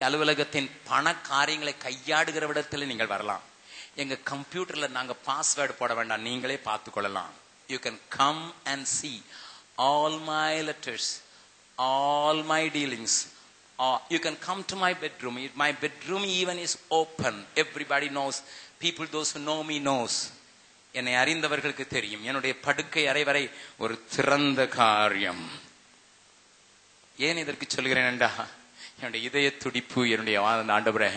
அலுவலகத்தின் பண காரியங்களை கையாடுகிற விடத்தில் நீங்கள் வரலாம். எங்க கம்ப்யூட்டர்ல நாங்க பாஸ்வேர்டு போட வேண்டாம், நீங்களே பார்த்து கொள்ளலாம். You can come and see all my letters, all my dealings. You can come to my bedroom. My bedroom even is open. Everybody knows. People, those who know me knows. என்னை அறிந்தவர்களுக்கு தெரியும். என்னுடைய படுக்கை அறை வரை ஒரு திறந்த காரியம். ஏன் இதற்கு சொல்கிறேன் என்றா, என்னுடைய இதய துடிப்பு, என்னுடைய ஆண்டவரே,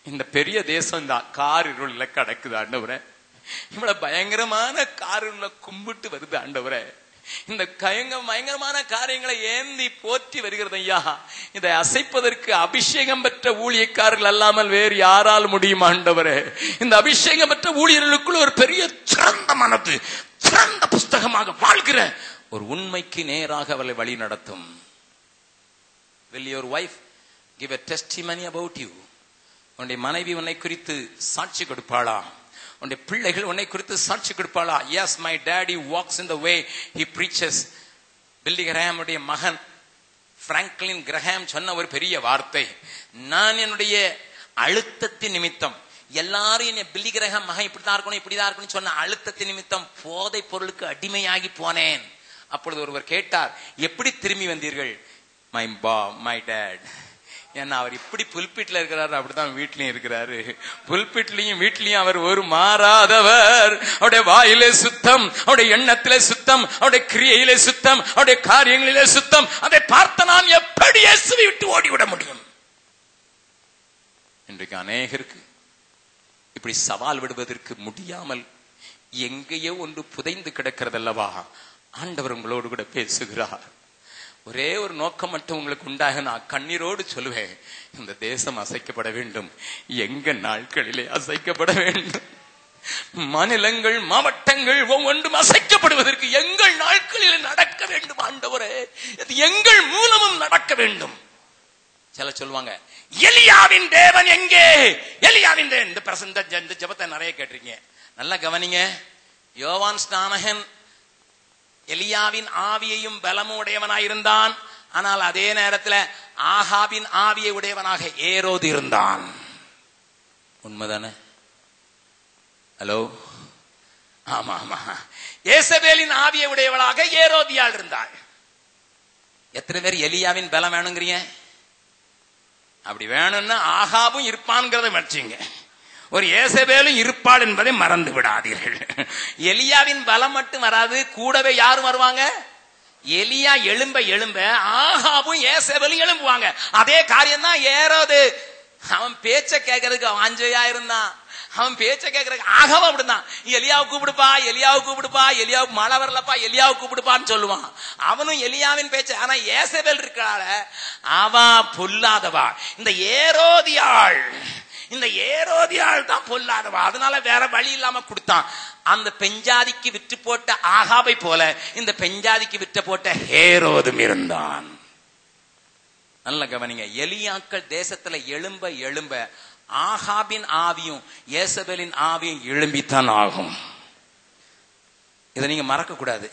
இந்த பெரிய தேசம் இந்த கார் இருள கடக்குது ஆண்டவரே, இவ்வளவு பயங்கரமான கார் இருள கும்பிட்டு வருது ஆண்டவரே, இந்த பயங்கரமான காரியங்களை ஏந்தி போற்றி வருகிறது ஐயா. இதை அசைப்பதற்கு அபிஷேகம் பெற்ற ஊழியக்காரர்கள் அல்லாமல் வேறு யாரால் முடியும் ஆண்டவரே? இந்த அபிஷேகம் பெற்ற ஊழியர்களுக்குள் ஒரு பெரிய சிறந்த மனது, சிறந்த புஸ்தகமாக வாழ்கிற ஒரு உண்மைக்கு நேராக அவளை வழி நடத்தும். Will your wife give a testimony about you? உன்னுடைய மனைவி உன்னை குறித்து சாட்சி கொடுப்பாளா? உன்னுடைய பிள்ளைகள் உன்னை குறித்து சாட்சி கொடுப்பாளா? Yes, my daddy walks in the way he preaches. Billy Graham உடைய மகன் பிராங்க்லின் கிரஹாம் சொன்ன ஒரு பெரிய வார்த்தை, நான் என்னுடைய அழுத்தத்தின் நிமித்தம், எல்லாரும் என்ன பில்லி கிரஹாம் மகன் இப்படிதான் இருக்கணும் இப்படிதான் இருக்கணும் சொன்ன அழுத்தத்தின் நிமித்தம் போதை பொருளுக்கு அடிமையாகி போனேன். அப்பொழுது ஒருவர் கேட்டார், எப்படி திரும்பி வந்தீர்கள்? my dad. ஏன்னா அவர் இப்படி புல்பிட்ல இருக்கிறாரு, அப்படிதான் வீட்லயும் இருக்கிறாரு. புல்பிட்லயும் வீட்லயும் அவர் ஒரு மாறாதவர். அவருடைய வாயிலே சுத்தம், அவருடைய எண்ணத்திலே சுத்தம், அவருடைய கிரியையிலே சுத்தம், அவருடைய காரியங்களிலே சுத்தம். அதை பார்த்த நான் எப்படி இயேசுவை விட்டு ஓடிவிட முடியும்? இன்றைக்கு அநேகருக்கு இப்படி சவால் விடுவதற்கு முடியாமல் எங்கேயோ ஒன்று புதைந்து கிடக்கிறதல்லவா? ஆண்டவர் உங்களோடு கூட பேசுகிறார். ஒரே ஒரு நோக்கம் மட்டும் உங்களுக்கு உண்டாக நான் கண்ணீரோடு சொல்லுவேன், இந்த தேசம் அசைக்கப்பட வேண்டும். எங்க நாட்களிலே அசைக்கப்பட வேண்டும். மாநிலங்கள் மாவட்டங்கள் ஒவ்வொன்றும் அசைக்கப்படுவதற்கு எங்கள் நாட்களில் நடக்க வேண்டும் ஆண்டவரே. இது எங்கள் மூலமும் நடக்க வேண்டும். சில சொல்லுவாங்க, எலியாவின் தேவன் எங்கே? எலியாவின் தேவன். இந்த ஜெபத்தை நிறைய கேட்டிருக்கீங்க, நல்லா கவனிங்க. யோவான் ஸ்நானகன் எலியாவின் ஆவியையும் பலமும் உடையவனாயிருந்தான். ஆனால் அதே நேரத்தில் ஆகாபின் ஆவியை உடையவனாக ஏரோது இருந்தான். உண்மைதானே? ஹலோ, ஆமா ஆமா. ஏசபேலின் ஆவியை உடையவளாக ஏரோதியாள் இருந்தாள். எத்தனை பேர் எலியாவின் பலம் வேணுங்கிறீங்க? அப்படி வேணும்னா ஆகாபும் இருப்பான்ங்கிறத வச்சுங்க, ஒரு ஏசபேலும் இருப்பாள் என்பதை மறந்து விடாதீர்கள். எலியாவின் பலம் மட்டும் வராது, கூடவே யாரும் வருவாங்க? எலியா எழும்ப எழும்ப ஆகாபும் ஏசபேலும் எழும்புவாங்க. அதே காரியம் தான் ஏரோது. அவன் பேச்ச கேட்கறதுக்கு வாஞ்சையா இருந்தான். அவன் பேச்ச கேட்கறதுக்கு ஆகாவும் அப்படிதான். எலியாவை கூப்பிடுப்பா, எலியாவை கூப்பிடுப்பா, எலியாவுக்கு மழை வரலப்பா, எலியாவை கூப்பிடுப்பான்னு சொல்லுவான். அவனும் எலியாவின் பேச்ச. ஆனா ஏசபேல் இருக்காள, அவ பொல்லாதவா. இந்த ஏரோதியாள் தான் பொல்லாதவா. அதனால வேற வழி இல்லாம கொடுத்தான். அந்த பெஞ்சாதிக்கு விற்று போட்ட ஆகாபை போல இந்த பெஞ்சாதிக்கு விற்று போட்ட ஹேரோதும் இருந்தான். நல்ல கவனிங்க. எலியாக்கள் தேசத்துல எழும்ப எழும்ப ஆகாபின் ஆவியும் ஏசபேலின் ஆவியும் எழும்பித்தான் ஆகும். இதை நீங்க மறக்க கூடாது.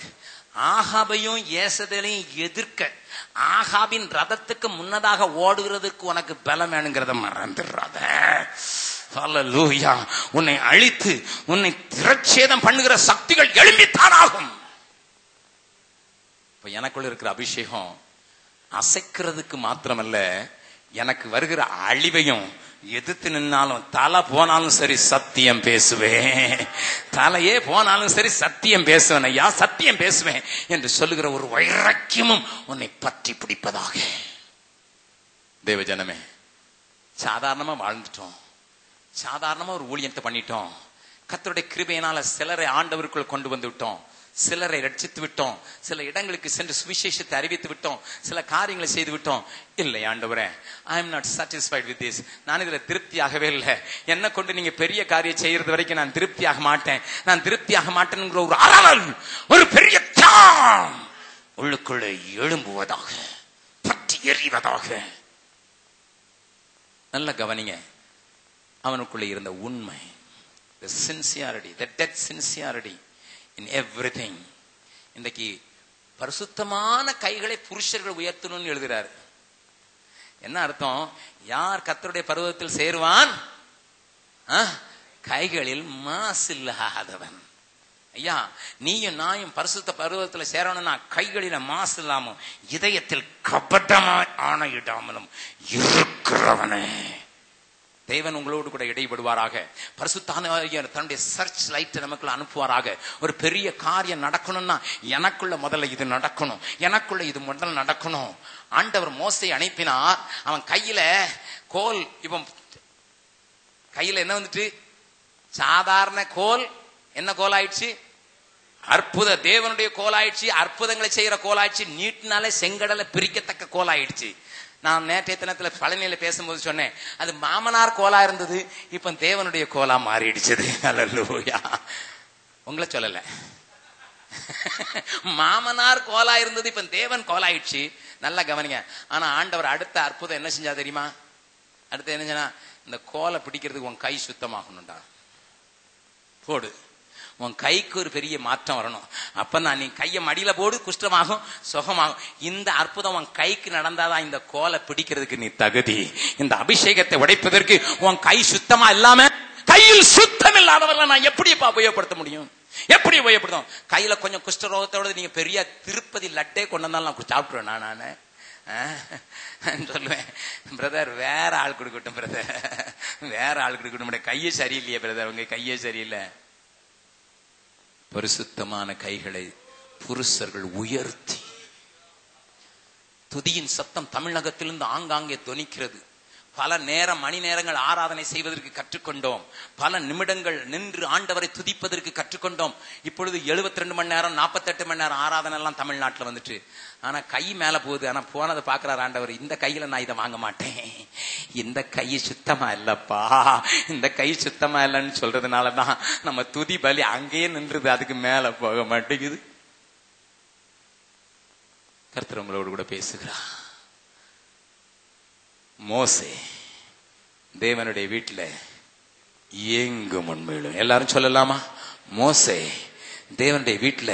ஆகாபையும் ஏசபேலையும் எதிர்க்க ஆகாபின் ரதத்துக்கு முன்னதாக ஓடுகிறதுக்கு உனக்கு பலம் வேணுங்கிறத மறந்துடுறாத. ஹல்லேலூயா. உன்னை அழித்து உன்னை திரட்சேதம் பண்ணுகிற சக்திகள் எழும்பித்தான் ஆகும். இப்ப எனக்குள்ள இருக்கிற அபிஷேகம் அசைக்கிறதுக்கு மாத்திரமல்ல, எனக்கு வருகிற அழிவையும் எதிர்த்து நின்னாலும், தலை போனாலும் சரி சத்தியம் பேசுவேன், தலையே போனாலும் சரி சத்தியம் பேசுவேன் ஐயா, சத்தியம் பேசுவேன் என்று சொல்லுகிற ஒரு வைராக்கியமும் உன்னை பற்றி பிடிப்பதாக. தேவஜனமே, சாதாரணமா வாழ்ந்துட்டோம், சாதாரணமா ஒரு ஊழியத்தை பண்ணிட்டோம். கர்த்தருடைய கிருபையினால சிலரை ஆண்டவருக்குள் கொண்டு வந்து விட்டோம், சிலரை ரட்சித்து விட்டோம், சில இடங்களுக்கு சென்று சுவிசேஷத்தை அறிவித்து விட்டோம், சில காரியங்களை செய்து விட்டோம். இல்லை ஆண்டவரே, I am not satisfied with this. நான் இதுல திருப்தியாகவே இல்லை. என்ன கொண்டு நீங்க பெரிய காரியம் செய்யறது வரைக்கும் நான் திருப்தியாக மாட்டேன், நான் திருப்தியாக மாட்டேன்ங்கிற ஒரு அலறல், ஒரு பெரிய தாம் உள்ளுக்குள்ளே எழும்புவதாக, பற்றி எறிவதாக. நல்ல கவனிங்க. அவனுக்குள்ளே இருந்த உண்மை, the sincerity, the dead sincerity in everything. இன்றைக்கு பரிசுத்தமான கைகளை புருஷர்கள் உயர்த்தணும்னு எழுதுறாரு. என்ன அர்த்தம்? யார் கர்த்தருடைய பர்வதத்தில் சேருவான்? கைகளில் மாசு இல்லாதவன். ஐயா, நீயும் நாயும் பரிசுத்த பர்வதத்துல சேரணும்னா கைகளில மாசு இல்லாம இதயத்தில் கபடமாய் ஆணையிடாமலும் இருக்கிறவனே தேவன் உங்களோடு கூட இடைபடுவாராக. பரிசுத்தாவியானவர் தன்னுடைய சர்ச் லைட் நமக்குள்ள அனுப்புவாராக. ஒரு பெரிய காரியம் நடக்கணும்னா எனக்குள்ள முதல்ல இது நடக்கணும், எனக்குள்ள இது முதல்ல நடக்கணும். ஆண்டவர் மோசேயை அனுப்பினார். அவன் கையில கோல், இப்ப கையில என்ன வந்துட்டு, சாதாரண கோல் என்ன கோல் ஆயிடுச்சு? அற்புத தேவனுடைய கோல் ஆயிடுச்சு, அற்புதங்களை செய்யற கோல் ஆயிடுச்சு, நீட்டினாலே செங்கடலை பிரிக்கத்தக்க கோல் ஆயிடுச்சு. நான் நேற்றைய தினத்துல பழனியில பேசும்போது சொன்னேன், அது மாமனார் கோலா இருந்தது, இப்ப தேவனுடைய கோலா மாறிடுச்சு. அல்லேலூயா. உங்களை சொல்லல, மாமனார் கோலா இருந்தது, இப்ப தேவன் கோலாயிடுச்சு. நல்லா கவனிங்க. ஆனா ஆண்டவர் அடுத்த அற்புதம் என்ன செஞ்சா தெரியுமா? அடுத்து என்ன செஞ்சா, இந்த கோலை பிடிக்கிறதுக்கு உன் கை சுத்தமாகணும்டா. போடு, உன் கைக்கு ஒரு பெரிய மாற்றம் வரணும். அப்பதான் நீ கையை மடியில போடு, குஷ்டமாகும், சுகமாகும். இந்த அற்புதம் உன் கைக்கு நடந்தாதான் இந்த கோலை பிடிக்கிறதுக்கு நீ தகுதி. இந்த அபிஷேகத்தை உடைப்பதற்கு உன் கை சுத்தமா இல்லாம, கையில் சுத்தம் இல்லாதவர்கள் நான் எப்படி உபயோகப்படுத்த முடியும்? எப்படி உபயோகப்படுத்தும்? கையில கொஞ்சம் குஷ்டரோகத்தோட நீங்க பெரிய திருப்பதி லட்டே கொண்டு வந்தாலும் நான் சாப்பிட்டுருவேன். நானு சொல்லுவேன், பிரதர் வேற ஆள் கொடுக்கட்டும், பிரதர் வேற ஆள் கொடுக்கட்டும், கையே சரியில்லையே பிரதர், உங்க கையே சரியில்லை. பரிசுத்தமான கைகளை புருஷர்கள் உயர்த்தி, துதியின் சத்தம் தமிழகத்திலிருந்து ஆங்காங்கே தொனிக்கிறது. பல நேரம், மணி நேரங்கள் ஆராதனை செய்வதற்கு கற்றுக்கொண்டோம். பல நிமிடங்கள் நின்று ஆண்டவரை துதிப்பதற்கு கற்றுக்கொண்டோம். இப்பொழுது 72 மணி நேரம் 48 மணி நேரம் ஆராதனை எல்லாம் தமிழ்நாட்டில் வந்துட்டு. ஆனா கை மேல போகுது. ஆனா போனதை பாக்குறாரு ஆண்டவர், இந்த கையில நான் இதை வாங்க மாட்டேன், இந்த கை சுத்தமா இல்லப்பா, இந்த கை சுத்தமா இல்லைன்னு சொல்றதுனாலதான் நம்ம துதி பலி அங்கேயே நின்றுது, அதுக்கு மேல போக மாட்டேங்குது. கர்த்தர் உங்களோடு கூட பேசுகிறார். மோசே தேவனுடைய வீட்டுல எங்கும் உண்மையிலும், எல்லாரும் சொல்லலாமா? மோசே தேவனுடைய வீட்டுல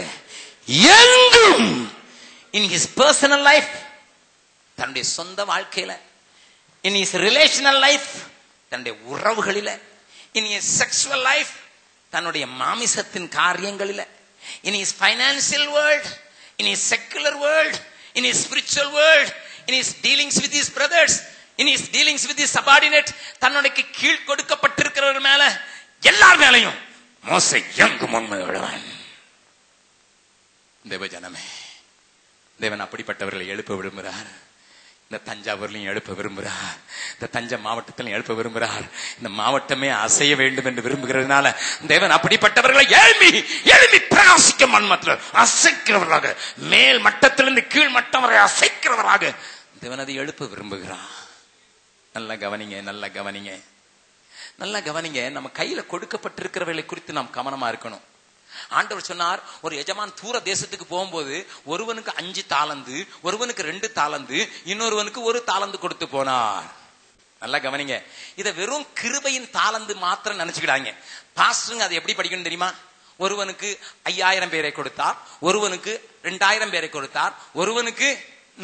எங்கும், இன் ஹிஸ் பர்சனல் லைஃப், தன்னுடைய சொந்த வாழ்க்கையில, இன் ஹிஸ் ரிலேஷனல் லைஃப், தன்னுடைய உறவுகளில, இன் ஹிஸ் செக்சுவல் லைஃப், தன்னுடைய மாமிசத்தின் காரியங்களில, in his financial world, in his secular world, in his spiritual world, in his dealings with his brothers, in his dealings with his subordinate, தன்னுடைய கீழ் கொடுக்கப்பட்டிருக்கிறவர்கள் மேல, எல்லார் மேலையும் மோசே எங்கும் உண்மை உள்ளவன். தேவ ஜனமே, தேவன் அப்படிப்பட்டவர்களை எழுப்ப விரும்புகிறார். இந்த தஞ்சாவூர்லையும் எழுப்ப விரும்புகிறார், இந்த தஞ்சை மாவட்டத்திலும் எழுப்ப விரும்புகிறார். இந்த மாவட்டமே அசைய வேண்டும் என்று விரும்புகிறதுனால தேவன் அப்படிப்பட்டவர்களை எழுப்பி எழுப்பி பிரகாசிக்கும் மன்மத்தில் அசைக்கிறவர்களாக, மேல் மட்டத்திலிருந்து கீழ் மட்டம் வரை அசைக்கிறவராக தேவன் அதை எழுப்ப விரும்புகிறார். நல்லா கவனிங்க, நல்லா கவனிங்க, நல்லா கவனிங்க. நம்ம கையில கொடுக்கப்பட்டிருக்கிறவர்களை குறித்து நாம் கவனமா இருக்கணும். ஆண்டவர் சொன்னார், ஒரு எஜமான் தூர தேசத்துக்கு போகும்போது ஒருவனுக்கு 5 தாலந்து, ஒருவனுக்கு 2 தாலந்து, இன்னொருவனுக்கு 1 தாலந்து கொடுத்து போனார். நல்லா கவனிங்க. இதை வெறும் கிருபையின் தாலந்து மாத்திரம் நினைச்சுக்கிடாங்க. பாஸ்டருங்க அதை எப்படி படிக்கணும் தெரியுமா? ஒருவனுக்கு 5000 பேரை கொடுத்தார், ஒருவனுக்கு 2000 பேரை கொடுத்தார், ஒருவனுக்கு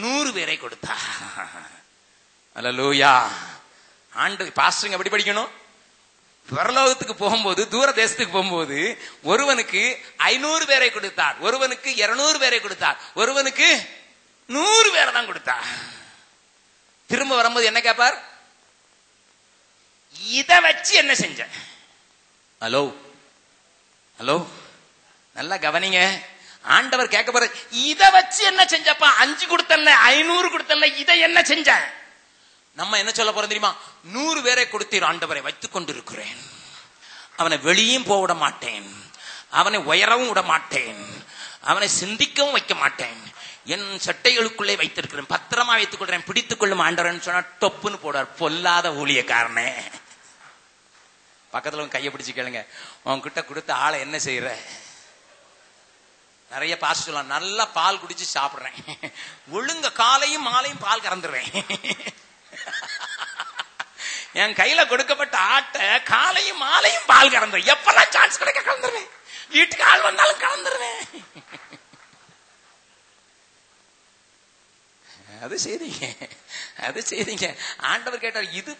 100 பேரை கொடுத்தார். அல்லேலூயா. ஆண்டு பாஸ்டருங்க எப்படி படிக்கணும்? பரலோகத்துக்கு போகும்போது, தூர தேசத்துக்கு போகும்போது ஒருவனுக்கு 500 பேரை கொடுத்தார், ஒருவனுக்கு 200 பேரை கொடுத்தார், ஒருவனுக்கு 100 பேரை தான் கொடுத்தார். திரும்ப வரும்போது என்ன கேட்பார்? இத வச்சு என்ன செஞ்ச? ஹலோ ஹலோ, நல்லா கவனிங்க. ஆண்டவர் கேட்க போற, இத வச்சு என்ன செஞ்சப்பா? 5 கொடுத்தல, 500 கொடுத்தல, இதை என்ன செஞ்ச? நம்ம என்ன சொல்ல போறோம் தெரியுமா? 100 பேரை கொடுத்தீர் ஆண்டவரை, வைத்துக் கொண்டிருக்கிறேன். அவனை வெளியும் போக விட மாட்டேன், அவனை உயரவும் விட மாட்டேன், அவனை சிந்திக்கவும் வைக்க மாட்டேன், என் சட்டைகளுக்குள்ளே வைத்திருக்கிறேன், பத்திரமா வைத்துக் கொள்றேன், பிடித்துக் கொள்ளும் ஆண்டவர்னு சொன்னா டொப்புன்னு போடுவார். பொல்லாத ஊழியக்காரனே. பக்கத்துல கையை பிடிச்சு கேளுங்க, உன்கிட்ட கொடுத்த ஆளை என்ன செய்யற? நிறைய பாஸ் சொல்லலாம், நல்லா பால் குடிச்சு சாப்பிடுறேன், ஒழுங்க காலையும் மாலையும் பால் கறந்துடுறேன். என் கையில கொடுக்கப்பட்ட ஆட்டை காலையும் மாலையும் பால் கறந்துறேன், எப்பெல்லாம் சான்ஸ் கிடைக்க கலந்துருவேன், வீட்டுக்கு ஆள் வந்தாலும் கலந்துருவேன். அது சரி, அது செய்தீங்க. ஆண்டவர் கேட்டார், இது